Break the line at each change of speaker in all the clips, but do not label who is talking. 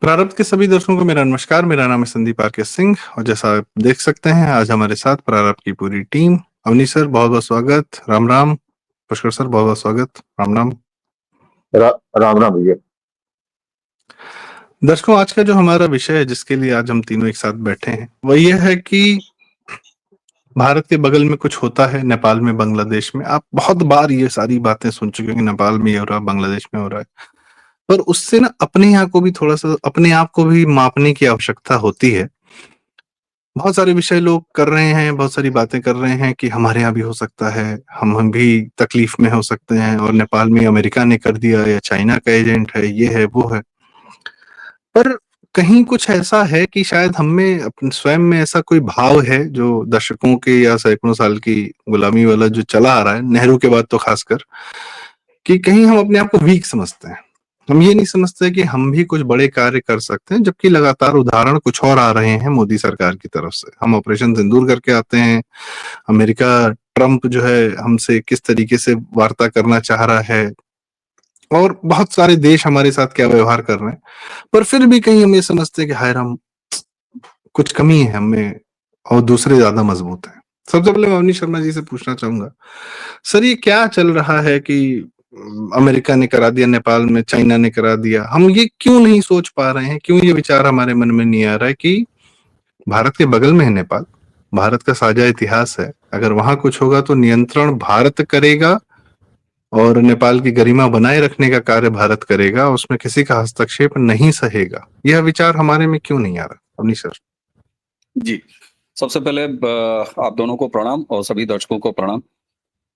प्रारब्ध के सभी दर्शकों को मेरा नमस्कार। मेरा नाम है संदीप आरके सिंह और जैसा आप देख सकते हैं आज हमारे साथ प्रारब्ध की पूरी टीम। अवनीश सर बहुत बहुत स्वागत। राम राम। पुष्कर सर बहुत बहुत स्वागत। राम राम।
राम राम भैया।
दर्शकों, आज का जो हमारा विषय है जिसके लिए आज हम तीनों एक साथ बैठे हैं वह यह है कि भारत के बगल में कुछ होता है, नेपाल में, बांग्लादेश में। आप बहुत बार ये सारी बातें सुन चुके हैं, नेपाल में ये हो रहा है, बांग्लादेश में हो रहा है। पर उससे ना अपने यहाँ को भी थोड़ा सा अपने आप को भी मापने की आवश्यकता होती है। बहुत सारे विषय लोग कर रहे हैं, बहुत सारी बातें कर रहे हैं कि हमारे यहाँ भी हो सकता है, हम भी तकलीफ में हो सकते हैं, और नेपाल में अमेरिका ने कर दिया या चाइना का एजेंट है, ये है वो है। पर कहीं कुछ ऐसा है कि शायद हम में अपने स्वयं में ऐसा कोई भाव है जो दशकों के या सैकड़ों साल की गुलामी वाला जो चला आ रहा है, नेहरू के बाद तो खासकर, कि कहीं हम अपने आप को वीक समझते हैं। हम ये नहीं समझते कि हम भी कुछ बड़े कार्य कर सकते हैं, जबकि लगातार उदाहरण कुछ और आ रहे हैं मोदी सरकार की तरफ से। हम ऑपरेशन सिंदूर करके आते हैं, अमेरिका ट्रंप जो है हमसे किस तरीके से वार्ता करना चाह रहा है, और बहुत सारे देश हमारे साथ क्या व्यवहार कर रहे हैं। पर फिर भी कहीं हम ये समझते हैं कि हाय राम, कुछ कमी है हमें और दूसरे ज्यादा मजबूत हैं। सबसे पहले मैं अवनीश शर्मा जी से पूछना चाहूंगा, सर ये क्या चल रहा है कि अमेरिका ने करा दिया नेपाल में, चाइना ने करा दिया, हम ये क्यों नहीं सोच पा रहे हैं, क्यों ये विचार हमारे मन में नहीं आ रहा है कि भारत के बगल में है नेपाल, भारत का साझा इतिहास है, अगर वहां कुछ होगा तो नियंत्रण भारत करेगा और नेपाल की गरिमा बनाए रखने का कार्य भारत करेगा, उसमें किसी का हस्तक्षेप नहीं सहेगा। यह विचार हमारे में क्यों नहीं आ रहा? अवनीश सर।
जी, सबसे पहले आप दोनों को प्रणाम और सभी दर्शकों को प्रणाम।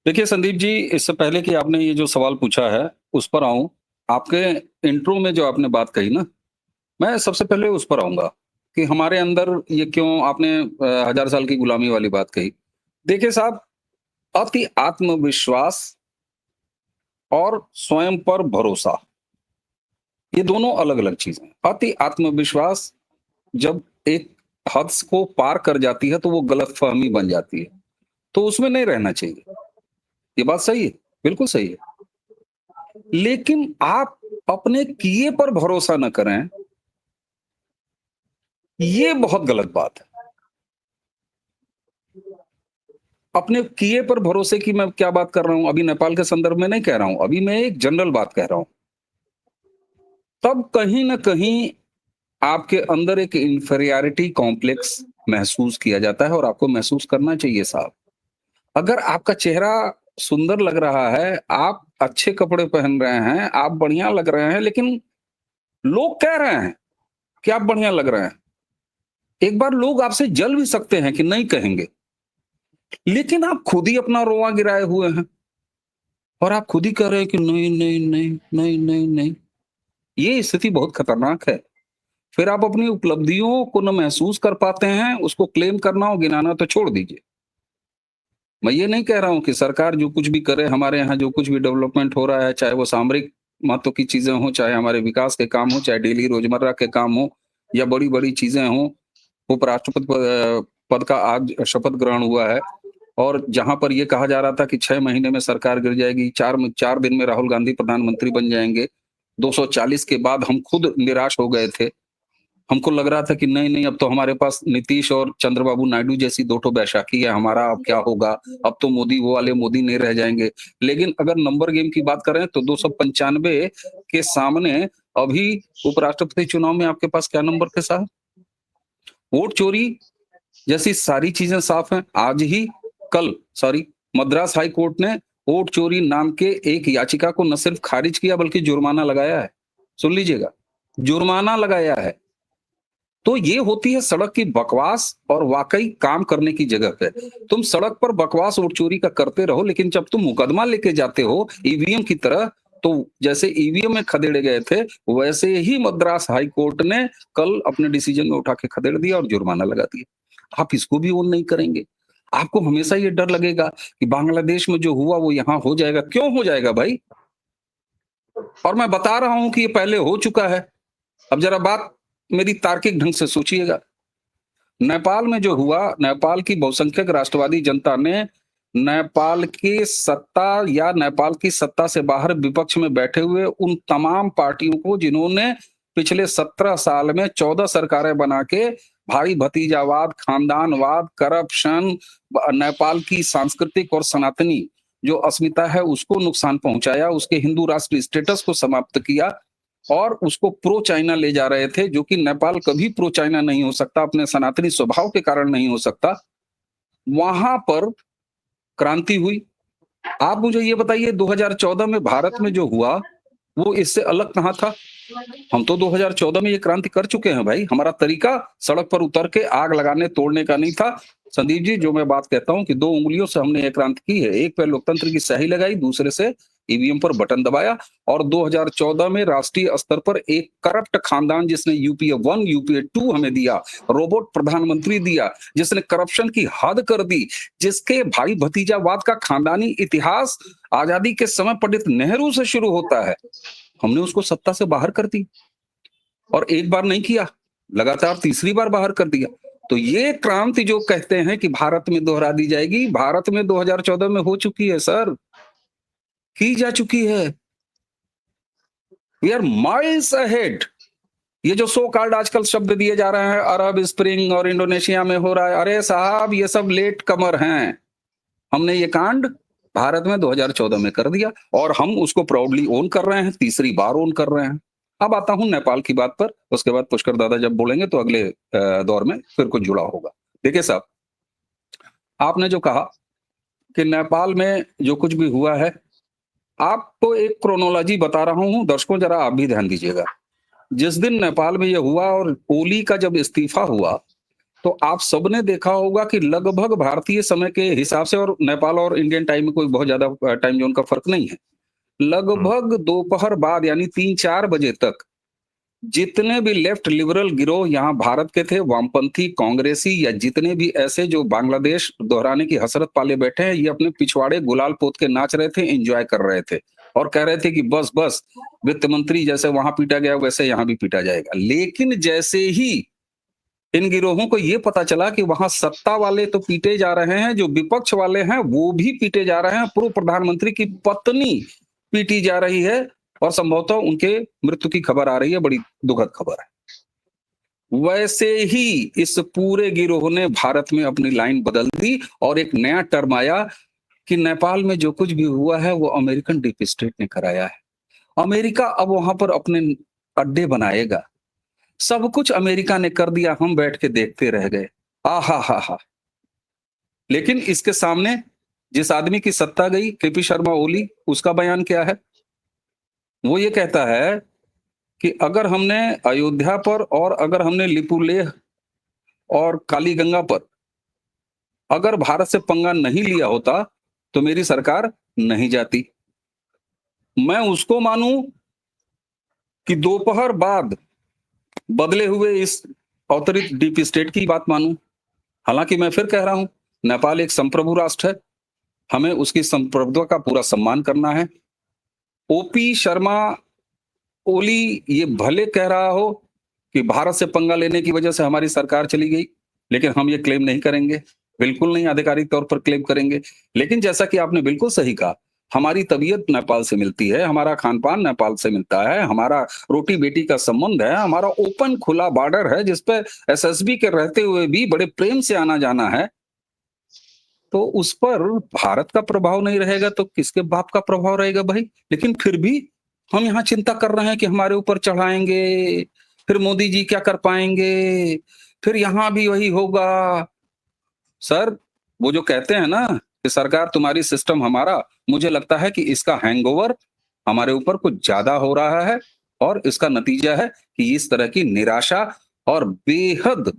देखिए संदीप जी, इससे पहले कि आपने ये जो सवाल पूछा है उस पर आऊं, आपके इंट्रो में जो आपने बात कही ना, मैं सबसे पहले उस पर आऊंगा कि हमारे अंदर ये क्यों, आपने 1000 साल की गुलामी वाली बात कही। देखिए साहब, अति आत्मविश्वास और स्वयं पर भरोसा, ये दोनों अलग अलग चीजें। अति आत्मविश्वास जब एक हद को पार कर जाती है तो वो गलतफहमी बन जाती है, तो उसमें नहीं रहना चाहिए। ये बात सही है, बिल्कुल सही है। लेकिन आप अपने किए पर भरोसा न करें, ये बहुत गलत बात है। अपने किए पर भरोसे की मैं क्या बात कर रहा हूं, अभी नेपाल के संदर्भ में नहीं कह रहा हूं, अभी मैं एक जनरल बात कह रहा हूं। तब कहीं ना कहीं आपके अंदर एक इंफीरियरिटी कॉम्प्लेक्स महसूस किया जाता है, और आपको महसूस करना चाहिए साहब। अगर आपका चेहरा सुंदर लग रहा है, आप अच्छे कपड़े पहन रहे हैं, आप बढ़िया लग रहे हैं, लेकिन लोग कह रहे हैं कि आप बढ़िया लग रहे हैं, एक बार लोग आपसे जल भी सकते हैं कि नहीं कहेंगे, लेकिन आप खुद ही अपना रोआ गिराए हुए हैं और आप खुद ही कह रहे हैं कि नहीं नहीं नहीं नहीं नहीं नहीं। ये स्थिति बहुत खतरनाक है। फिर आप अपनी उपलब्धियों को न महसूस कर पाते हैं, उसको क्लेम करना और गिनाना तो छोड़ दीजिए। मैं ये नहीं कह रहा हूं कि सरकार जो कुछ भी करे, हमारे यहाँ जो कुछ भी डेवलपमेंट हो रहा है, चाहे वो सामरिक महत्व की चीजें हो, चाहे हमारे विकास के काम हो, चाहे डेली रोजमर्रा के काम हो, या बड़ी बड़ी चीजें हो। उपराष्ट्रपति पद का आज शपथ ग्रहण हुआ है, और जहां पर ये कहा जा रहा था कि 6 महीने में सरकार गिर जाएगी, 4 दिन में राहुल गांधी प्रधानमंत्री बन जाएंगे, 240 के बाद हम खुद निराश हो गए थे। हमको लग रहा था कि नहीं नहीं, अब तो हमारे पास नीतीश और चंद्रबाबू नायडू जैसी 2 ठो बैसाखी है, हमारा अब क्या होगा, अब तो मोदी वो वाले मोदी नहीं रह जाएंगे। लेकिन अगर नंबर गेम की बात करें तो 295 के सामने अभी उपराष्ट्रपति चुनाव में आपके पास क्या नंबर थे साहब? वोट चोरी जैसी सारी चीजें साफ हैं। आज ही कल सॉरी मद्रास हाई कोर्ट ने वोट चोरी नाम के एक याचिका को न सिर्फ खारिज किया बल्कि जुर्माना लगाया है। सुन लीजिएगा, जुर्माना लगाया है। तो ये होती है सड़क की बकवास और वाकई काम करने की जगह पे। तुम सड़क पर बकवास वोट चोरी का करते रहो, लेकिन जब तुम मुकदमा लेके जाते हो ईवीएम की तरह, तो जैसे ईवीएम में खदेड़े गए थे, वैसे ही मद्रास हाई कोर्ट ने कल अपने डिसीजन में उठा के खदेड़ दिया और जुर्माना लगा दिया। आप इसको भी ओन नहीं करेंगे। आपको हमेशा ये डर लगेगा कि बांग्लादेश में जो हुआ वो यहाँ हो जाएगा। क्यों हो जाएगा भाई? और मैं बता रहा हूं कि ये पहले हो चुका है। अब जरा बात मेरी तार्किक ढंग से सोचिएगा। नेपाल में जो हुआ, नेपाल की बहुसंख्यक राष्ट्रवादी जनता ने नेपाल की सत्ता या नेपाल की सत्ता से बाहर विपक्ष में बैठे हुए उन तमाम पार्टियों को जिन्होंने पिछले 17 साल में 14 सरकारें बना के भाई भतीजावाद, खानदानवाद, करप्शन, नेपाल की सांस्कृतिक और सनातनी जो अस्मिता है उसको नुकसान पहुंचाया, उसके हिंदू राष्ट्र स्टेटस को समाप्त किया और उसको प्रो चाइना ले जा रहे थे, जो कि नेपाल कभी प्रो चाइना नहीं हो सकता, अपने सनातनी स्वभाव के कारण नहीं हो सकता। वहां पर क्रांति हुई। आप मुझे ये बताइए 2014 में भारत में जो हुआ वो इससे अलग कहां था? हम तो 2014 में ये क्रांति कर चुके हैं भाई। हमारा तरीका सड़क पर उतर के आग लगाने तोड़ने का नहीं था। संदीप जी, जो मैं बात कहता हूं कि 2 उंगलियों से हमने ये क्रांति की है। एक पे लोकतंत्र की स्याही लगाई, दूसरे से ईवीएम पर बटन दबाया और 2014 में राष्ट्रीय स्तर पर एक करप्ट खानदान जिसने यूपीए 1, यूपीए 2 हमें दिया, रोबोट प्रधानमंत्री दिया, जिसने करप्शन की हद कर दी, जिसके भाई भतीजावाद का खानदानी इतिहास आजादी के समय पंडित नेहरू से शुरू होता है, हमने उसको सत्ता से बाहर कर दी। और एक बार नहीं किया, लगातार तीसरी बार बाहर कर दिया। तो ये क्रांति जो कहते हैं कि भारत में दोहरा दी जाएगी, भारत में 2014 में हो चुकी है सर, की जा चुकी है। We are miles ahead. ये जो सो कॉल्ड आजकल शब्द दिए जा रहे हैं, अरब स्प्रिंग और इंडोनेशिया में हो रहा है, अरे साहब ये सब लेट कमर हैं। हमने ये कांड भारत में 2014 में कर दिया और हम उसको प्राउडली ओन कर रहे हैं, तीसरी बार ओन कर रहे हैं। अब आता हूं नेपाल की बात पर, उसके बाद पुष्कर दादा जब बोलेंगे तो अगले दौर में फिर कुछ जुड़ा होगा। देखिए साहब, आपने जो कहा कि नेपाल में जो कुछ भी हुआ है, आपको एक क्रोनोलॉजी बता रहा हूं, दर्शकों जरा आप भी ध्यान दीजिएगा। जिस दिन नेपाल में यह हुआ और ओली का जब इस्तीफा हुआ तो आप सबने देखा होगा कि लगभग भारतीय समय के हिसाब से, और नेपाल और इंडियन टाइम में कोई बहुत ज्यादा टाइम जोन का फर्क नहीं है, लगभग दोपहर बाद यानी 3-4 बजे तक जितने भी लेफ्ट लिबरल गिरोह यहाँ भारत के थे, वामपंथी, कांग्रेसी या जितने भी ऐसे जो बांग्लादेश दोहराने की हसरत पाले बैठे हैं, ये अपने पिछवाड़े गुलाल पोत के नाच रहे थे, एंजॉय कर रहे थे और कह रहे थे कि बस बस वित्त मंत्री जैसे वहां पीटा गया वैसे यहाँ भी पीटा जाएगा। लेकिन जैसे ही इन गिरोहों को ये पता चला कि वहां सत्ता वाले तो पीटे जा रहे हैं, जो विपक्ष वाले हैं वो भी पीटे जा रहे हैं, पूर्व प्रधानमंत्री की पत्नी पीटी जा रही है और संभवतः उनके मृत्यु की खबर आ रही है, बड़ी दुखद खबर है। वैसे ही इस पूरे गिरोह ने भारत में अपनी लाइन बदल दी और एक नया टर्म आया कि नेपाल में जो कुछ भी हुआ है वो अमेरिकन डीप स्टेट ने कराया है। अमेरिका अब वहां पर अपने अड्डे बनाएगा। सब कुछ अमेरिका ने कर दिया, हम बैठ के देखते रह गए। आहा हा हा। लेकिन इसके सामने जिस आदमी की सत्ता गई, केपी शर्मा ओली, उसका बयान क्या है? वो ये कहता है कि अगर हमने अयोध्या पर और अगर हमने लिपुलेख और कालीगंगा पर अगर भारत से पंगा नहीं लिया होता तो मेरी सरकार नहीं जाती। मैं उसको मानूं कि दोपहर बाद बदले हुए इस अवतरित डीप स्टेट की बात मानूं? हालांकि मैं फिर कह रहा हूं, नेपाल एक संप्रभु राष्ट्र है, हमें उसकी संप्रभुता का पूरा सम्मान करना है। ओपी शर्मा ओली ये भले कह रहा हो कि भारत से पंगा लेने की वजह से हमारी सरकार चली गई, लेकिन हम ये क्लेम नहीं करेंगे, बिल्कुल नहीं आधिकारिक तौर पर क्लेम करेंगे। लेकिन जैसा कि आपने बिल्कुल सही कहा, हमारी तबीयत नेपाल से मिलती है, हमारा खान पान नेपाल से मिलता है, हमारा रोटी बेटी का संबंध है, हमारा ओपन खुला बॉर्डर है जिसपे एसएसबी के रहते हुए भी बड़े प्रेम से आना जाना है। तो उस पर भारत का प्रभाव नहीं रहेगा तो किसके बाप का प्रभाव रहेगा भाई? लेकिन फिर भी हम यहाँ चिंता कर रहे हैं कि हमारे ऊपर चढ़ाएंगे, फिर मोदी जी क्या कर पाएंगे, फिर यहाँ भी वही होगा। सर, वो जो कहते हैं ना कि सरकार तुम्हारी सिस्टम हमारा, मुझे लगता है कि इसका हैंगओवर हमारे ऊपर कुछ ज्यादा हो रहा है और इसका नतीजा है कि इस तरह की निराशा और बेहद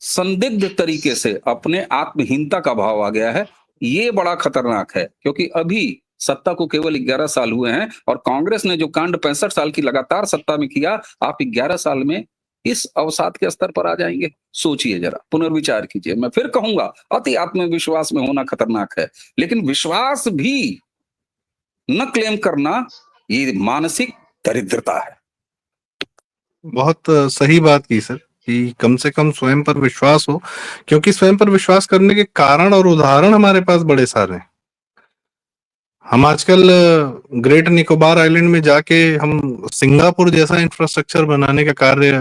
संदिग्ध तरीके से अपने आत्महीनता का भाव आ गया है। ये बड़ा खतरनाक है क्योंकि अभी सत्ता को केवल 11 साल हुए हैं और कांग्रेस ने जो कांड 65 साल की लगातार सत्ता में किया, आप 11 साल में इस अवसाद के स्तर पर आ जाएंगे। सोचिए जरा, पुनर्विचार कीजिए। मैं फिर कहूंगा, अति आत्मविश्वास में होना खतरनाक है, लेकिन विश्वास भी न क्लेम करना ये मानसिक दरिद्रता है।
बहुत सही बात की सर कि कम से कम स्वयं पर विश्वास हो, क्योंकि स्वयं पर विश्वास करने के कारण और उदाहरण हमारे पास बड़े सारे हैं। हम आजकल ग्रेट निकोबार आइलैंड में जाके हम सिंगापुर जैसा इंफ्रास्ट्रक्चर बनाने का कार्य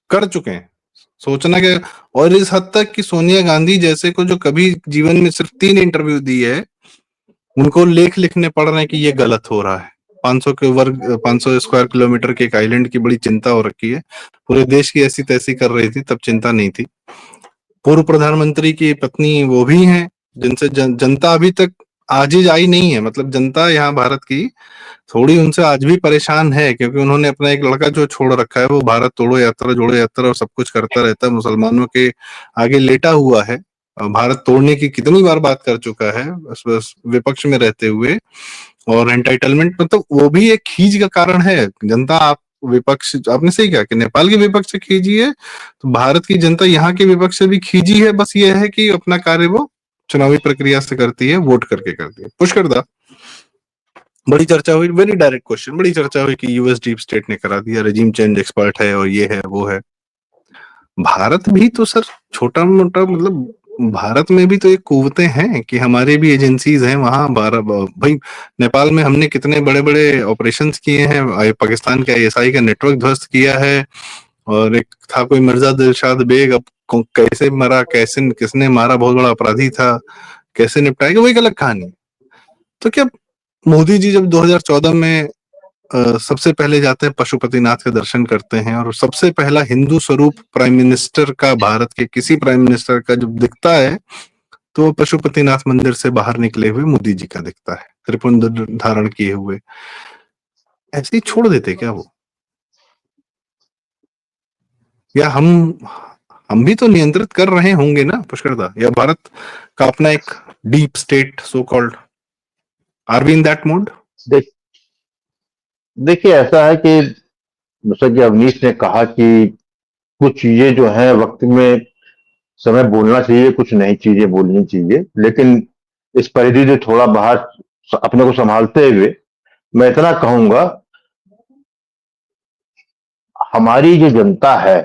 कर चुके हैं। सोचना कि और इस हद तक कि सोनिया गांधी जैसे को जो कभी जीवन में सिर्फ 3 इंटरव्यू दी है, उनको लेख लिखने पड़ रहे हैं कि ये गलत हो रहा है। 500 स्क्वायर किलोमीटर के एक आइलैंड की बड़ी चिंता हो रखी है। पूरे देश की ऐसी तैसी कर रही थी, तब चिंता नहीं थी। पूर्व प्रधानमंत्री की पत्नी वो भी हैं, जिनसे जनता अभी तक आजिज आई नहीं है। मतलब जनता यहाँ भारत की थोड़ी उनसे आज भी परेशान है, क्योंकि उन्होंने अपना एक लड़का जो छोड़ रखा है, वो भारत तोड़ो यात्रा जोड़ो यात्रा और सब कुछ करता रहता है, मुसलमानों के आगे लेटा हुआ है। भारत तोड़ने की कितनी बार बात कर चुका है, बस विपक्ष में रहते हुए। और एंटाइटलमेंट मतलब वो भी एक खींच का कारण है। जनता आप विपक्ष, आपने सही कहा कि नेपाल के विपक्ष से खींची है, तो भारत की जनता यहाँ के विपक्ष से भी खींची है। बस ये है कि अपना कार्य वो चुनावी प्रक्रिया से करती है, वोट करके करती है। पुष्कर दा, बड़ी चर्चा हुई, वेरी डायरेक्ट क्वेश्चन, बड़ी चर्चा हुई कि यूएस डीप स्टेट ने करा दिया, रेजिम चेंज एक्सपर्ट है और ये है वो है। भारत भी तो सर छोटा मोटा, मतलब भारत में भी तो एक कुव्वतें हैं कि हमारे भी एजेंसीज हैं वहां। भाई नेपाल में हमने कितने बड़े बड़े ऑपरेशंस किए हैं, पाकिस्तान के आईएसआई का नेटवर्क ध्वस्त किया है। और एक था कोई मिर्जा दिलशाद बेग, अब कैसे मरा, कैसे किसने मारा, बहुत बड़ा अपराधी था, कैसे निपटाएगा, वो एक अलग कहानी। तो क्या मोदी जी जब 2014 में सबसे पहले जाते हैं पशुपतिनाथ के दर्शन करते हैं, और सबसे पहला हिंदू स्वरूप प्राइम मिनिस्टर का, भारत के किसी प्राइम मिनिस्टर का जब दिखता है, तो वो पशुपतिनाथ मंदिर से बाहर निकले हुए मोदी जी का दिखता है, त्रिपुंड धारण किए हुए। ऐसे ही छोड़ देते क्या वो? या हम भी तो नियंत्रित कर रहे होंगे ना पुष्करदा? या भारत का अपना एक deep state so called, are we in that mode?
देखिए ऐसा है कि जैसा कि अवनीश ने कहा कि कुछ चीजें जो है वक्त में समय बोलना चाहिए, कुछ नई चीजें बोलनी चाहिए, लेकिन इस परिधि से थोड़ा बाहर अपने को संभालते हुए मैं इतना कहूंगा, हमारी जो जनता है,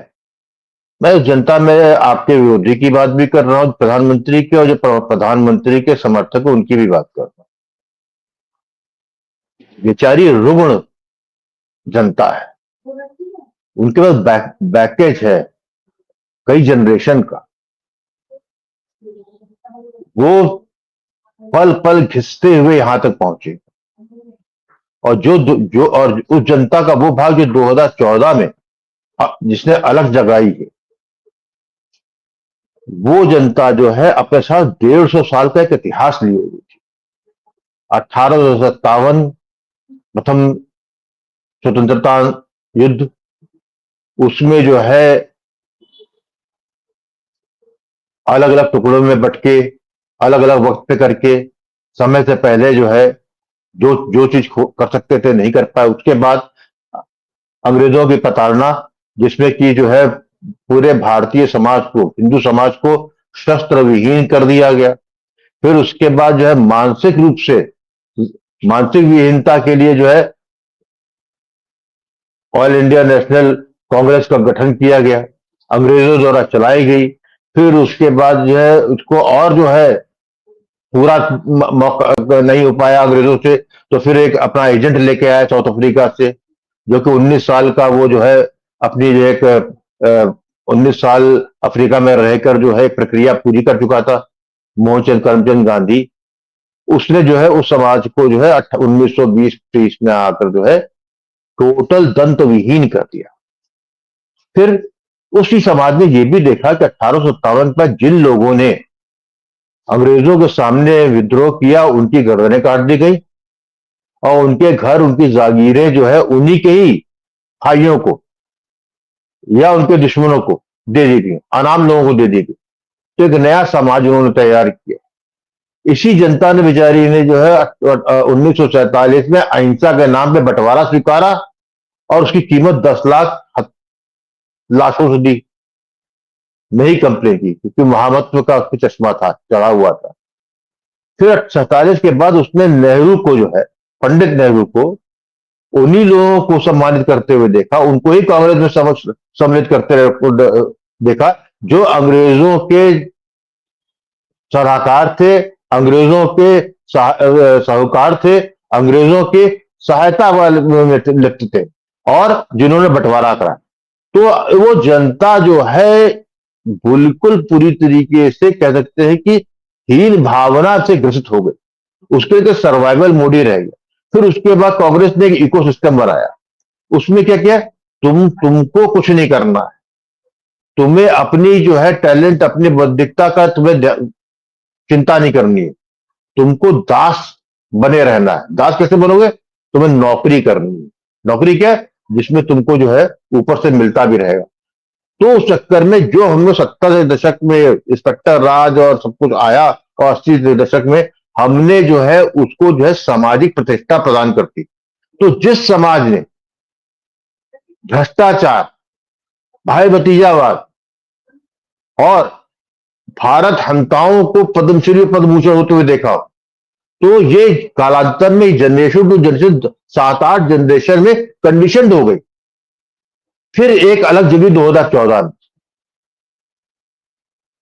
मैं उस जनता में आपके विरोधी की बात भी कर रहा हूं, प्रधानमंत्री के, और जो प्रधानमंत्री के समर्थक है उनकी भी बात कर रहा हूं। बेचारी रुग्ण जनता है, उनके पास बैकेज है कई जनरेशन का, वो पल पल घिसते हुए यहां तक पहुंचे। और जो और उस जनता का वो भाग जो 2014 में जिसने अलग जगाई है, वो जनता जो है अपने साथ 150 साल का एक इतिहास लिए हुई थी। 1857 प्रथम स्वतंत्रता युद्ध, उसमें जो है अलग अलग टुकड़ों में बट के, अलग अलग वक्त पे करके, समय से पहले जो है जो जो चीज कर सकते थे नहीं कर पाए। उसके बाद अंग्रेजों की प्रताड़ना, जिसमें कि जो है पूरे भारतीय समाज को, हिंदू समाज को शस्त्र विहीन कर दिया गया। फिर उसके बाद जो है मानसिक रूप से, मानसिक विहीनता के लिए जो है ऑल इंडिया नेशनल कांग्रेस का गठन किया गया, अंग्रेजों द्वारा चलाई गई। फिर उसके बाद जो है उसको और जो है पूरा मौका नहीं हो पाया अंग्रेजों से, तो फिर एक अपना एजेंट लेके आया साउथ अफ्रीका से, जो कि 19 साल का वो जो है अपनी जो एक 19 साल अफ्रीका में रहकर जो है प्रक्रिया पूरी कर चुका था, मोहनचंद करमचंद गांधी। उसने जो है उस समाज को जो है 1920-30 में आकर जो है टोटल दंत विहीन कर दिया। फिर उसी समाज ने यह भी देखा कि 1857 पर जिन लोगों ने अंग्रेजों के सामने विद्रोह किया, उनकी गर्दनें काट दी गई, और उनके घर, उनकी जागीरें जो है उन्हीं के ही भाइयों को या उनके दुश्मनों को दे दी गई, अनाम लोगों को दे दी गई। तो एक नया समाज उन्होंने तैयार किया। इसी जनता ने बेचारी ने जो है 1947 में अहिंसा के नाम पे बंटवारा स्वीकारा, और उसकी कीमत 10 लाख लाशों से दी। नहीं कंप्लेन की, क्योंकि महामत्व का उसको चश्मा था, चढ़ा हुआ था। फिर 47 के बाद उसने नेहरू को जो है, पंडित नेहरू को, उन्हीं लोगों को सम्मानित करते हुए देखा, उनको ही कांग्रेस में सम्मिलित करते देखा, जो अंग्रेजों के सलाहकार थे, अंग्रेजों के साहूकार थे, अंग्रेजों के सहायता वाले लिप्त थे और जिन्होंने बंटवारा करा। तो वो जनता जो है बिल्कुल पूरी तरीके से कह सकते हैं कि हीन भावना से ग्रसित हो गई। उसके लिए सर्वाइवल मोड ही रह गया। फिर उसके बाद कांग्रेस ने एक इकोसिस्टम बनाया। उसमें क्या किया, तुमको कुछ नहीं करना है, तुम्हें अपनी जो है टैलेंट, अपनी बौद्धिकता का तुम्हें चिंता नहीं करनी है, तुमको दास बने रहना है। दास कैसे बनोगे, तुम्हें नौकरी करनी है। नौकरी क्या है, जिसमें तुमको जो है ऊपर से मिलता भी रहेगा। तो उस चक्कर में जो हमने 70 के दशक में इंस्पेक्टर राज और सब कुछ आया और 80 के दशक में हमने जो है उसको जो है सामाजिक प्रतिष्ठा प्रदान करती। तो जिस समाज ने भ्रष्टाचार, भाई भतीजावाद और भारत हंताओं को पद्मश्री पद्मभूषण होते हुए देखा, तो ये कालांतर में जनरेशन टू जनरेशन 7-8 जनरेशन में कंडीशन हो गई। फिर एक अलग जगह 2014 में,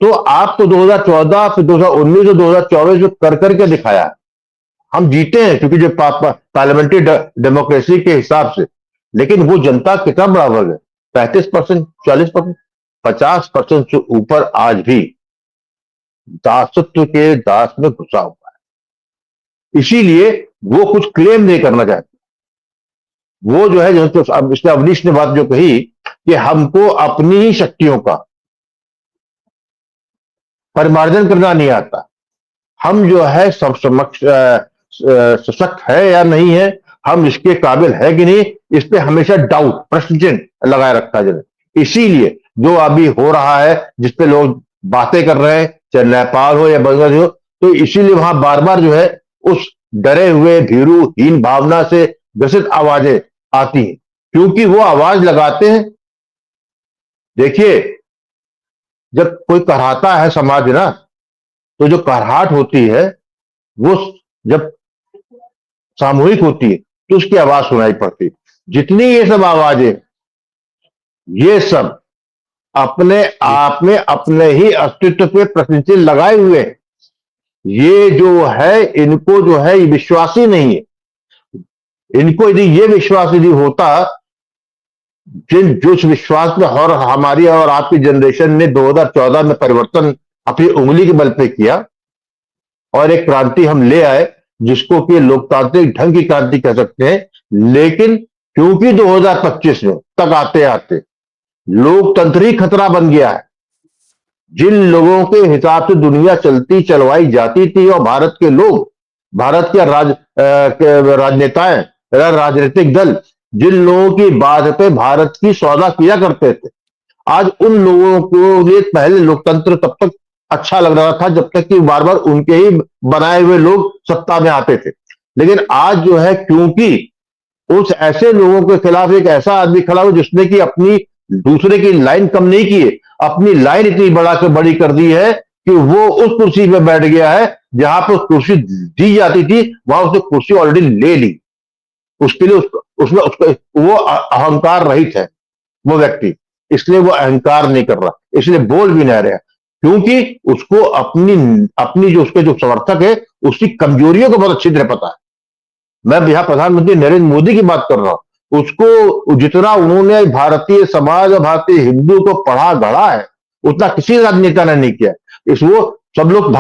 तो आप तो 2014 फिर 2019 और 2024 में कर करके दिखाया। हम जीते हैं क्योंकि जो पार्लियामेंट्री डेमोक्रेसी के हिसाब से, लेकिन वो जनता कितना बड़ा वर्ग है, 35%, 40%, 50% से ऊपर आज भी दासत्व के दास में घुसा हुआ है। इसीलिए वो कुछ क्लेम नहीं करना चाहते। वो जो है, इसलिए अवनीश ने बात जो कही कि हमको अपनी ही शक्तियों का परिमार्जन करना नहीं आता, हम जो है सब समक्ष सशक्त है या नहीं है, हम इसके काबिल है कि नहीं, इस पे हमेशा डाउट, प्रश्न चिन्ह लगाए रखा जाए। इसीलिए जो अभी हो रहा है, जिसपे लोग बातें कर रहे हैं, चाहे नेपाल हो या बांग्लादेश हो, तो इसीलिए वहां बार बार जो है उस डरे हुए भीरुहीन भावना से ग्रसित आवाजें आती हैं, क्योंकि वो आवाज लगाते हैं। देखिए, जब कोई कहराता है समाज ना, तो जो कहराहट होती है वो जब सामूहिक होती है तो उसकी आवाज सुनाई पड़ती है। जितनी ये सब आवाजें, ये सब अपने आप में अपने ही अस्तित्व पे प्रश्न चिन्ह लगाए हुए हैं। ये जो है, इनको जो है ये विश्वास ही नहीं है। इनको यदि ये विश्वास यदि होता, जिस विश्वास में और हमारी और आपकी जनरेशन ने 2014 में परिवर्तन अपनी उंगली के बल पे किया और एक क्रांति हम ले आए, जिसको कि लोकतांत्रिक ढंग की क्रांति कह सकते हैं, लेकिन क्योंकि 2025 में तक आते आते लोकतंत्र ही खतरा बन गया है। जिन लोगों के हिसाब से दुनिया चलती चलवाई जाती थी और भारत के लोग, भारत के राजनेताएं, राजनीतिक दल जिन लोगों की बात पे भारत की सौदा किया करते थे, आज उन लोगों को लिए पहले लोकतंत्र तब तक अच्छा लग रहा था जब तक कि बार बार उनके ही बनाए हुए लोग सत्ता में आते थे। लेकिन आज जो है, क्योंकि उस ऐसे लोगों के खिलाफ एक ऐसा आदमी खड़ा हो जिसने कि अपनी दूसरे की लाइन कम नहीं की है, अपनी लाइन इतनी बड़ी कर दी है कि वो उस कुर्सी पे बैठ गया है जहां पर कुर्सी दी जाती थी, वहां उसने कुर्सी ऑलरेडी ले ली। उसके लिए उसमें वो अहंकार रहित है वो व्यक्ति, इसलिए वो अहंकार नहीं कर रहा, इसलिए बोल भी नहीं रहा, क्योंकि उसको अपनी जो उसके जो समर्थक है उसकी कमजोरियों को बहुत अच्छी तरह पता है। मैं यहां प्रधानमंत्री नरेंद्र मोदी की बात कर रहा हूं। उसको जितना उन्होंने भारतीय समाज और भारतीय हिंदू को पढ़ा गढ़ा है, उतना किसी राजनेता ने नहीं किया। वो सब लोग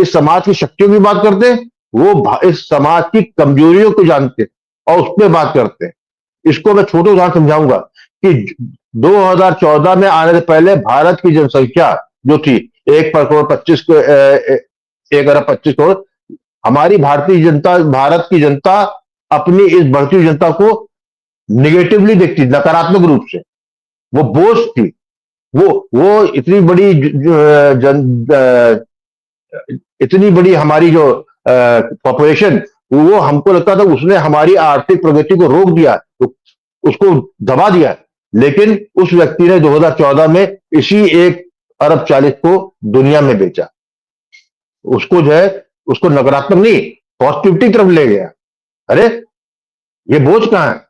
इस समाज की शक्तियों की बात करते हैं, वो इस समाज की कमजोरियों को जानते हैं और उस पर बात करते हैं। इसको मैं छोटे उदाहरण समझाऊंगा कि 2014 में आने से पहले भारत की जनसंख्या जो थी 1,25 करोड़, हमारी भारत की जनता अपनी इस बढ़ती हुई जनता को निगेटिवली देखती, नकारात्मक रूप से। वो बोझ थी, वो इतनी बड़ी हमारी जो पॉपुलेशन, वो हमको लगता था उसने हमारी आर्थिक प्रगति को रोक दिया, उसको दबा दिया। लेकिन उस व्यक्ति ने 2014 में इसी 1,40 को दुनिया में बेचा। उसको जो है, उसको नकारात्मक नहीं, पॉजिटिविटी की तरफ ले गया। अरे ये बोझ कहां है,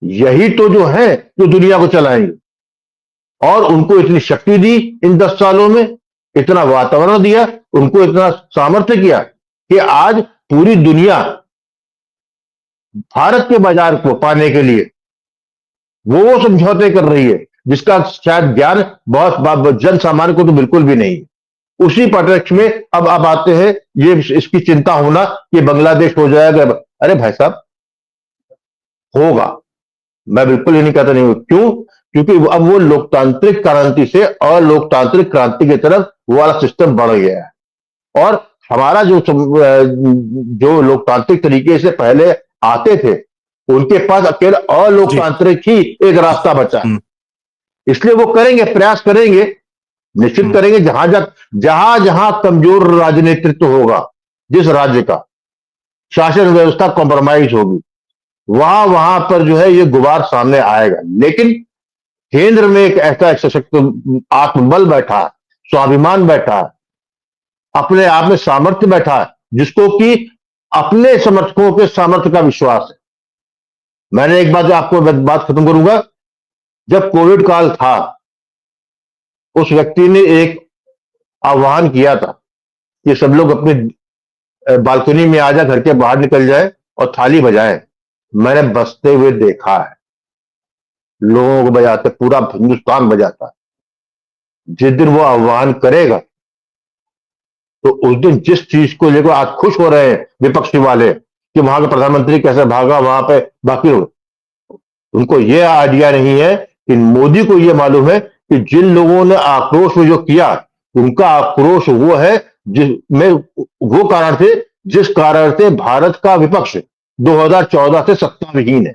यही तो जो है जो दुनिया को चलाएंगे। और उनको इतनी शक्ति दी इन 10 सालों में, इतना वातावरण दिया, उनको इतना सामर्थ्य किया कि आज पूरी दुनिया भारत के बाजार को पाने के लिए वो समझौते कर रही है जिसका शायद ज्ञान बहुत जन सामान्य को तो बिल्कुल भी नहीं। उसी परिप्रेक्ष्य में अब आते हैं ये इसकी चिंता होना कि बांग्लादेश हो जाएगा। अरे भाई साहब, होगा, मैं बिल्कुल ये नहीं कहता नहीं, क्यों? क्योंकि अब वो लोकतांत्रिक क्रांति से अलोकतांत्रिक क्रांति की तरफ वो वाला सिस्टम बढ़ गया है। और हमारा जो लोकतांत्रिक तरीके से पहले आते थे उनके पास अकेला अलोकतांत्रिक ही एक रास्ता बचा है। इसलिए वो करेंगे, प्रयास करेंगे, निश्चित करेंगे। जहां जहां कमजोर राजनीतित्व होगा, जिस राज्य का शासन व्यवस्था कॉम्प्रोमाइज होगी, वहां वहां पर जो है ये गुबार सामने आएगा। लेकिन केंद्र में एक ऐसा सशक्त आत्मबल बैठा है, स्वाभिमान बैठा है, अपने आप में सामर्थ्य बैठा है, जिसको कि अपने समर्थकों के सामर्थ्य का विश्वास है। मैंने एक बात आपको बात खत्म करूंगा। जब कोविड काल था, उस व्यक्ति ने एक आह्वान किया था कि सब लोग अपनी बालकनी में आ जाए, घर के बाहर निकल जाए और थाली बजाएं। मैंने बजते हुए देखा है, लोगों को बजाते, पूरा हिंदुस्तान बजाता है। जिस दिन वो आह्वान करेगा तो उस दिन जिस चीज को लेकर आज खुश हो रहे हैं विपक्षी वाले कि वहां का प्रधानमंत्री कैसे भागा, वहां पे बाकी लोग, उनको ये आइडिया नहीं है कि मोदी को ये मालूम है कि जिन लोगों ने आक्रोश में जो किया, उनका आक्रोश वो है जिसमें वो कारण थे जिस कारण से भारत का विपक्ष 2014 से सत्ता विहीन है।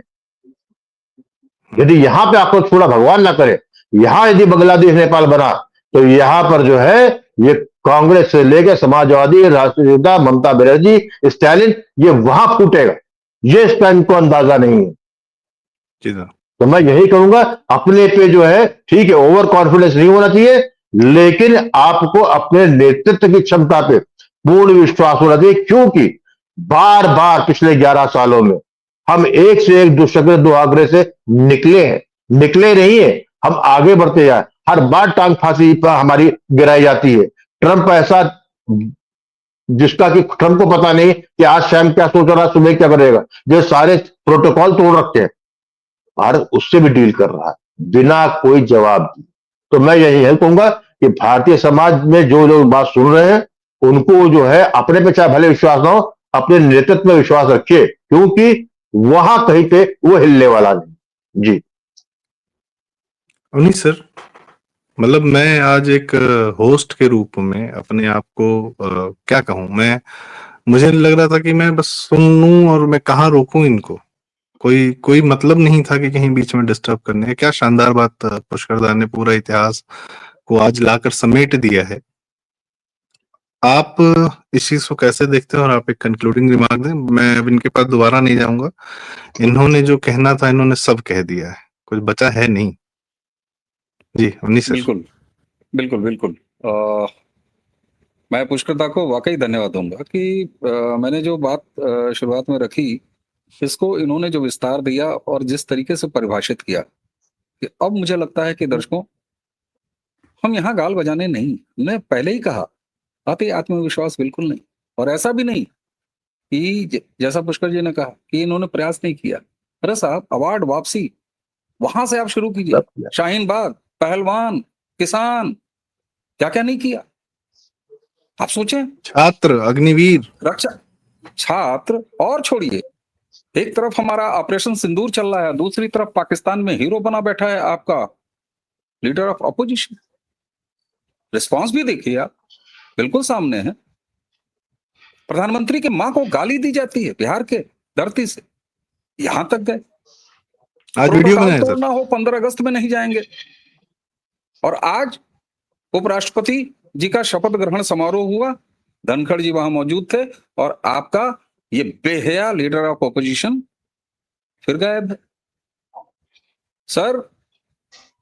यदि यहां पे आक्रोश थोड़ा भगवान ना करे, यहां यदि बांग्लादेश नेपाल बना, तो यहां पर जो है ये कांग्रेस से लेकर समाजवादी, राष्ट्रीय जनता, ममता बनर्जी, स्टालिन, ये वहां फूटेगा। ये इसका इनको अंदाजा नहीं है। तो मैं यही कहूंगा, अपने पे जो है ठीक है, ओवर कॉन्फिडेंस नहीं होना चाहिए, लेकिन आपको अपने नेतृत्व की क्षमता पे पूर्ण विश्वास होना चाहिए। क्योंकि बार बार पिछले 11 सालों में हम एक से एक दुष्चक्र दुआग्रह से निकले नहीं है, हम आगे बढ़ते जाए। हर बार टांग फांसी पर हमारी गिराई जाती है। ट्रंप ऐसा जिसका कि ट्रंप को पता नहीं कि आज शाम क्या सोच रहा है, सुबह क्या करेगा, जो सारे प्रोटोकॉल तोड़ रखे हैं, भारत उससे भी डील कर रहा है बिना कोई जवाब दिए। तो मैं यही कहूंगा कि भारतीय समाज में जो लोग बात सुन रहे हैं, उनको जो है अपने पे चाहे भले विश्वास ना हो, अपने नेतृत्व में विश्वास रखिए, क्योंकि वहां कहीं पे वो हिलने वाला नहीं। जी
नहीं सर, मतलब मैं आज एक होस्ट के रूप में अपने आप को क्या कहूं, मुझे लग रहा था कि मैं बस सुन लूं और मैं कहाँ रोकूं इनको। कोई मतलब नहीं था कि कहीं बीच में डिस्टर्ब करने। क्या शानदार बात पुष्कर दा ने पूरा इतिहास को आज लाकर समेट दिया है। आप इस चीज को कैसे देखते हैं और आप एक कंक्लूडिंग रिमार्क दें। मैं अब इनके पास दोबारा नहीं जाऊंगा, इन्होंने जो कहना था इन्होंने सब कह दिया है, कुछ बचा है नहीं। जी अवनीश सर।
बिल्कुल बिल्कुल बिल्कुल। मैं पुष्कर दा को वाकई धन्यवाद दूंगा कि मैंने जो बात शुरुआत में रखी, इसको इन्होंने जो विस्तार दिया और जिस तरीके से परिभाषित किया, कि अब मुझे लगता है कि दर्शकों, हम यहाँ गाल बजाने नहीं, मैं पहले ही कहा, अति आत्मविश्वास बिल्कुल नहीं। और ऐसा भी नहीं कि जैसा पुष्कर जी ने कहा कि इन्होंने प्रयास नहीं किया। अरे साहब, अवार्ड वापसी वहां से आप शुरू कीजिए। शाहीन बाग, पहलवान, किसान, क्या क्या नहीं किया आप सोचें।
छात्र, अग्निवीर,
रक्षा, छात्र, और छोड़िए, एक तरफ हमारा ऑपरेशन सिंदूर चल रहा है, दूसरी तरफ पाकिस्तान में हीरो बना बैठा है आपका लीडर ऑफ अपोजिशन। रिस्पांस भी देखिए आप, बिल्कुल सामने है। प्रधानमंत्री की मां को गाली दी जाती है बिहार के धरती से, यहां तक गए।
आज वीडियो बनाए सर।
तोड़ना हो 15 अगस्त में नहीं जाएंगे। और आज उपराष्ट्रपति जी का शपथ ग्रहण समारोह हुआ, धनखड़ जी वहां मौजूद थे, और आपका ये बेहया लीडर ऑफ ऑपोजिशन फिर गायब है। सर,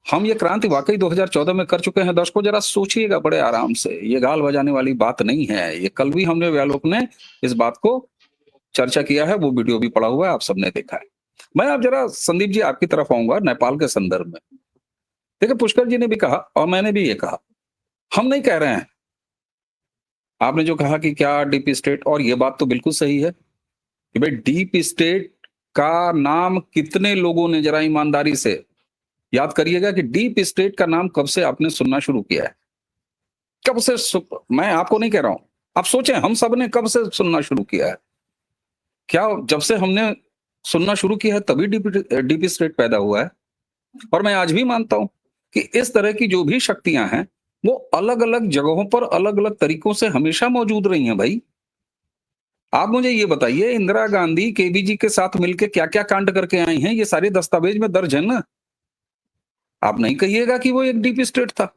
हम ये क्रांति वाकई 2014 में कर चुके हैं। दर्शकों जरा सोचिएगा बड़े आराम से, ये गाल बजाने वाली बात नहीं है। ये कल भी हमने व्यालोक ने इस बात को चर्चा किया है, वो वीडियो भी पड़ा हुआ है, आप सबने देखा है। मैं अब जरा संदीप जी आपकी तरफ आऊंगा नेपाल के संदर्भ में। देखिए, पुष्कर जी ने भी कहा और मैंने भी ये कहा, हम नहीं कह रहे हैं आपने जो कहा कि क्या डीप स्टेट, और ये बात तो बिल्कुल सही है कि भाई डीप स्टेट का नाम कितने लोगों ने, जरा ईमानदारी से याद करिएगा कि डीप स्टेट का नाम कब से आपने सुनना शुरू किया है? कब से मैं आपको नहीं कह रहा हूं, आप सोचें हम सब ने कब से सुनना शुरू किया है? क्या जब से हमने सुनना शुरू किया है तभी डीप स्टेट पैदा हुआ है? और मैं आज भी मानता हूं कि इस तरह की जो भी शक्तियां हैं वो अलग अलग जगहों पर अलग अलग तरीकों से हमेशा मौजूद रही हैं भाई। आप मुझे ये बताइए, इंदिरा गांधी केबीजी के साथ मिलकर क्या क्या कांड करके आई हैं, ये सारे दस्तावेज में दर्ज है ना। आप नहीं कहिएगा कि वो एक डीप स्टेट था।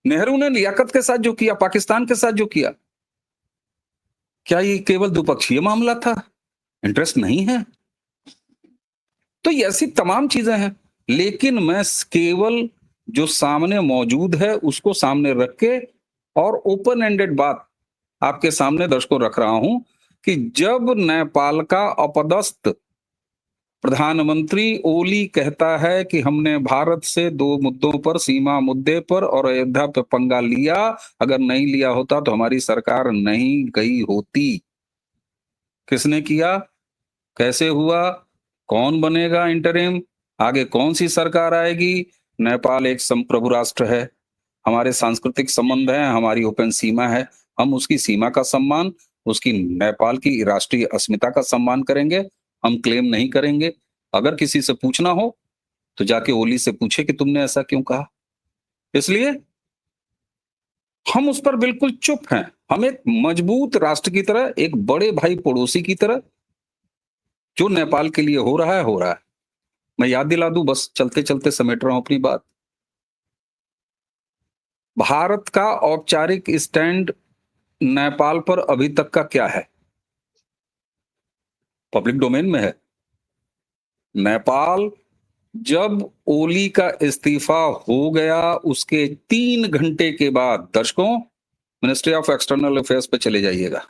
नेहरू ने लियाकत के साथ जो किया, पाकिस्तान के साथ जो किया, क्या ये केवल द्विपक्षीय मामला था? इंटरेस्ट नहीं है? तो ये ऐसी तमाम चीजें हैं, लेकिन मैं केवल जो सामने मौजूद है उसको सामने रख के और ओपन एंडेड बात आपके सामने दर्शकों रख रहा हूं कि जब नेपाल का अपदस्थ प्रधानमंत्री ओली कहता है कि हमने भारत से 2 मुद्दों पर, सीमा मुद्दे पर और अयोध्या पे पंगा लिया, अगर नहीं लिया होता तो हमारी सरकार नहीं गई होती। किसने किया? कैसे हुआ? कौन बनेगा इंटरिम? आगे कौन सी सरकार आएगी? नेपाल एक संप्रभु राष्ट्र है, हमारे सांस्कृतिक संबंध हैं, हमारी ओपन सीमा है, हम उसकी सीमा का सम्मान, उसकी नेपाल की राष्ट्रीय अस्मिता का सम्मान करेंगे, हम क्लेम नहीं करेंगे। अगर किसी से पूछना हो तो जाके ओली से पूछे कि तुमने ऐसा क्यों कहा। इसलिए हम उस पर बिल्कुल चुप हैं। हम एक मजबूत राष्ट्र की तरह, एक बड़े भाई पड़ोसी की तरह, जो नेपाल के लिए हो रहा है हो रहा है। मैं याद दिला दूं, बस चलते चलते समेट रहा हूं अपनी बात। भारत का औपचारिक स्टैंड नेपाल पर अभी तक का क्या है? पब्लिक डोमेन में है। नेपाल जब ओली का इस्तीफा हो गया उसके 3 घंटे के बाद, दर्शकों मिनिस्ट्री ऑफ एक्सटर्नल अफेयर्स पे चले जाइएगा,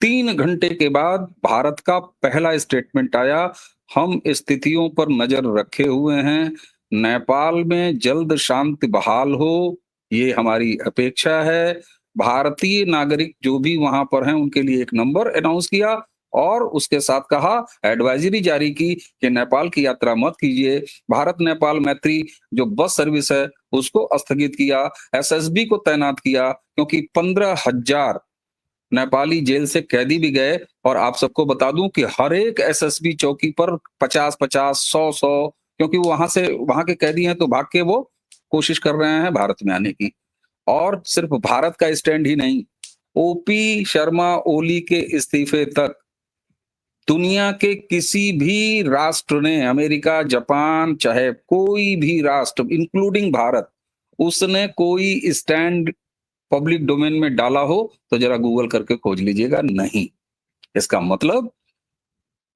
3 घंटे के बाद भारत का पहला स्टेटमेंट आया, हम स्थितियों पर नजर रखे हुए हैं, नेपाल में जल्द शांति बहाल हो, ये हमारी अपेक्षा है। भारतीय नागरिक जो भी वहां पर हैं उनके लिए एक नंबर अनाउंस किया और उसके साथ कहा, एडवाइजरी जारी की कि नेपाल की यात्रा मत कीजिए। भारत नेपाल मैत्री जो बस सर्विस है उसको स्थगित किया, एसएसबी को तैनात किया, क्योंकि 15,000 नेपाली जेल से कैदी भी गए। और आप सबको बता दूं कि हर एक एसएसबी चौकी पर 50-50, 100-100, क्योंकि वो वहां के कैदी हैं तो भाग के वो कोशिश कर रहे हैं भारत में आने की। और सिर्फ भारत का स्टैंड ही नहीं, ओपी शर्मा ओली के इस्तीफे तक दुनिया के किसी भी राष्ट्र ने, अमेरिका, जापान, चाहे कोई भी राष्ट्र इंक्लूडिंग भारत, उसने कोई स्टैंड पब्लिक डोमेन में डाला हो तो जरा गूगल करके खोज लीजिएगा, नहीं। इसका मतलब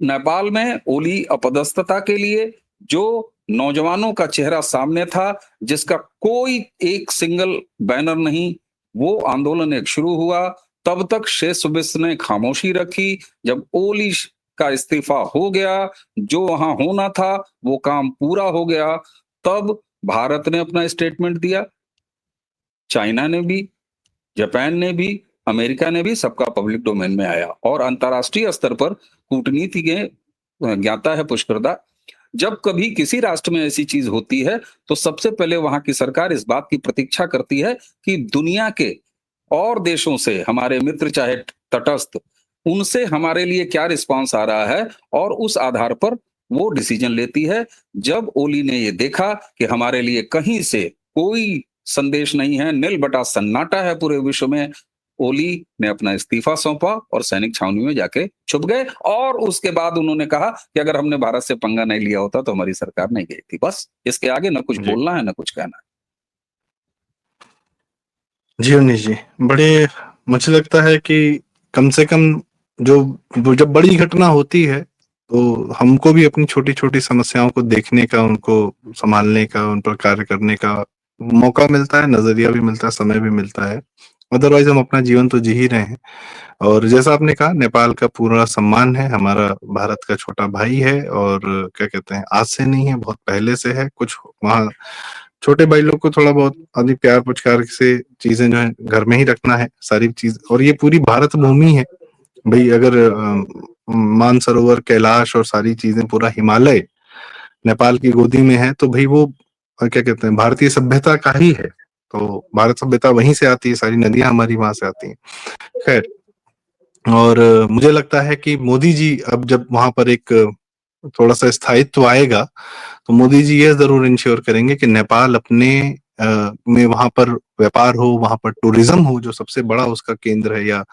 नेपाल में ओली अपदस्थता के लिए जो नौजवानों का चेहरा सामने था, जिसका कोई एक सिंगल बैनर नहीं, वो आंदोलन एक शुरू हुआ, तब तक शेष विश्व ने खामोशी रखी। जब ओली का इस्तीफा हो गया, जो वहां होना था वो काम पूरा हो गया, तब भारत ने अपना स्टेटमेंट दिया, चाइना ने भी, जापान ने भी, अमेरिका ने भी, सबका पब्लिक डोमेन में आया। और अंतरराष्ट्रीय स्तर पर कूटनीति के ज्ञाता है पुष्करदा, जब कभी किसी राष्ट्र में ऐसी चीज होती है तो सबसे पहले वहां की सरकार इस बात की प्रतीक्षा करती है कि दुनिया के और देशों से, हमारे मित्र चाहे तटस्थ, उनसे हमारे लिए क्या रिस्पांस आ रहा है, और उस आधार पर वो डिसीजन लेती है। जब ओली ने ये देखा कि हमारे लिए कहीं से कोई संदेश नहीं है, नील बटा सन्नाटा है पूरे विश्व में, ओली ने अपना इस्तीफा सौंपा और सैनिक छावनी में जाके छुप गए। और उसके बाद उन्होंने कहा कि अगर हमने भारत से पंगा नहीं लिया होता तो हमारी सरकार नहीं गई थी। बस इसके आगे ना कुछ
जी।
बोलना है ना कुछ कहना है।
जी उन्नीस जी, बड़े मुझे लगता है कि कम से कम जब बड़ी घटना होती है तो हमको भी अपनी छोटी छोटी समस्याओं को देखने का, उनको संभालने का, उन पर कार्य करने का मौका मिलता है, नजरिया भी मिलता है, समय भी मिलता है। अदरवाइज हम अपना जीवन तो जी ही रहे हैं। और जैसा आपने कहा, नेपाल का पूरा सम्मान है, हमारा भारत का छोटा भाई है, और क्या कहते हैं, आज से नहीं है, बहुत पहले से है। कुछ वहाँ छोटे भाई लोग को थोड़ा बहुत अधिक प्यार पुचकार से चीजें जो है घर में ही रखना है सारी चीज। और ये पूरी भारत भूमि है भाई, अगर मानसरोवर, कैलाश और सारी चीजें, पूरा हिमालय नेपाल की गोदी में है, तो भाई वो क्या कहते हैं, भारतीय सभ्यता का ही है। तो भारत सभ्यता वहीं से आती है, सारी नदियां हमारी वहां से आती हैं। खैर, और मुझे लगता है कि मोदी जी अब जब वहां पर एक थोड़ा सा स्थायित्व आएगा, तो मोदी जी ये जरूर इंश्योर करेंगे कि नेपाल अपने में वहां पर व्यापार हो, वहां पर टूरिज्म हो, जो सबसे बड़ा उसका केंद्र है, या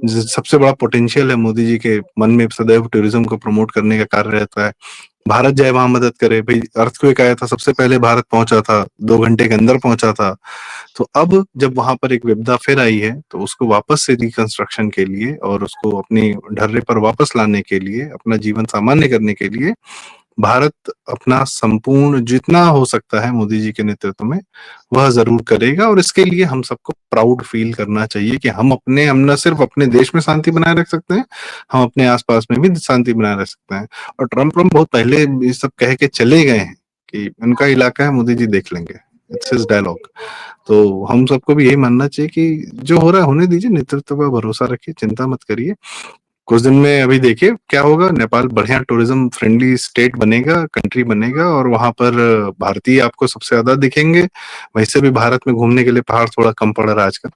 सबसे बड़ा पोटेंशियल है मोदी जी के मन में, सदैव टूरिज्म को प्रमोट करने का कार्य रहता है। भारत जाए वहां मदद करे भाई। अर्थक्वेक आया था, सबसे पहले भारत पहुंचा था, 2 घंटे के अंदर पहुंचा था। तो अब जब वहां पर एक विपदा फिर आई है, तो उसको वापस से रिकंस्ट्रक्शन के लिए और उसको अपनी ढर्रे पर वापस लाने के लिए, अपना जीवन सामान्य करने के लिए भारत अपना संपूर्ण जितना हो सकता है मोदी जी के नेतृत्व में वह जरूर करेगा। और इसके लिए हम सबको प्राउड फील करना चाहिए कि हम न सिर्फ अपने देश में शांति बनाए रख सकते हैं, हम अपने आसपास में भी शांति बनाए रख सकते हैं। और ट्रम्प बहुत पहले ये सब कह के चले गए हैं कि उनका इलाका है, मोदी जी देख लेंगे, इट्स हिज डायलॉग। तो हम सबको भी यही मानना चाहिए कि जो हो रहा है होने दीजिए, नेतृत्व पर भरोसा रखिए, चिंता मत करिए। कुछ दिन में अभी देखिए क्या होगा, नेपाल बढ़िया टूरिज्म फ्रेंडली स्टेट बनेगा, कंट्री बनेगा, और वहां पर भारतीय आपको सबसे ज्यादा दिखेंगे। वैसे भी भारत में घूमने के लिए पहाड़ थोड़ा कम पड़ रहा है आजकल,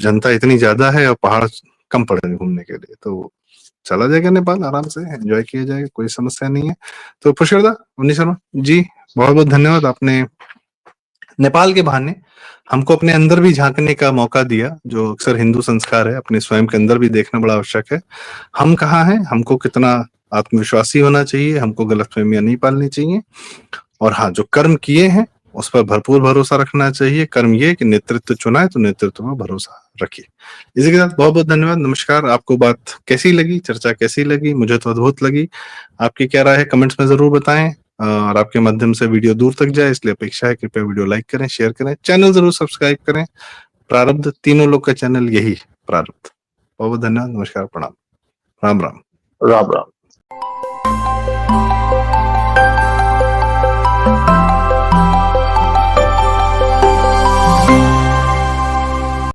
जनता इतनी ज्यादा है और पहाड़ कम पड़ रहे हैं घूमने के लिए। तो चला जाएगा नेपाल, आराम से एंजॉय किया जाएगा, कोई समस्या नहीं है। तो पुष्करदा मुन्नी शर्मा जी, बहुत बहुत धन्यवाद, आपने नेपाल के बहाने हमको अपने अंदर भी झांकने का मौका दिया, जो अक्सर हिंदू संस्कार है, अपने स्वयं के अंदर भी देखना बड़ा आवश्यक है। हम कहाँ हैं, हमको कितना आत्मविश्वासी होना चाहिए, हमको गलतफहमियां नहीं पालनी चाहिए। और हाँ, जो कर्म किए हैं उस पर भरपूर भरोसा रखना चाहिए। कर्म ये कि नेतृत्व चुना है तो नेतृत्व पर भरोसा रखिए। इसी के साथ बहुत बहुत धन्यवाद, नमस्कार। आपको बात कैसी लगी, चर्चा कैसी लगी? मुझे तो अद्भुत लगी। आपकी क्या राय है कमेंट्स में जरूर बताएं, और आपके माध्यम से वीडियो दूर तक जाए इसलिए अपेक्षा है, कृपया वीडियो लाइक करें, शेयर करें, चैनल जरूर सब्सक्राइब करें। प्रारब्ध तीनों लोग का चैनल यही प्रारब्ध। बहुत बहुत धन्यवाद, नमस्कार, प्रणाम, राम राम।
राम राम।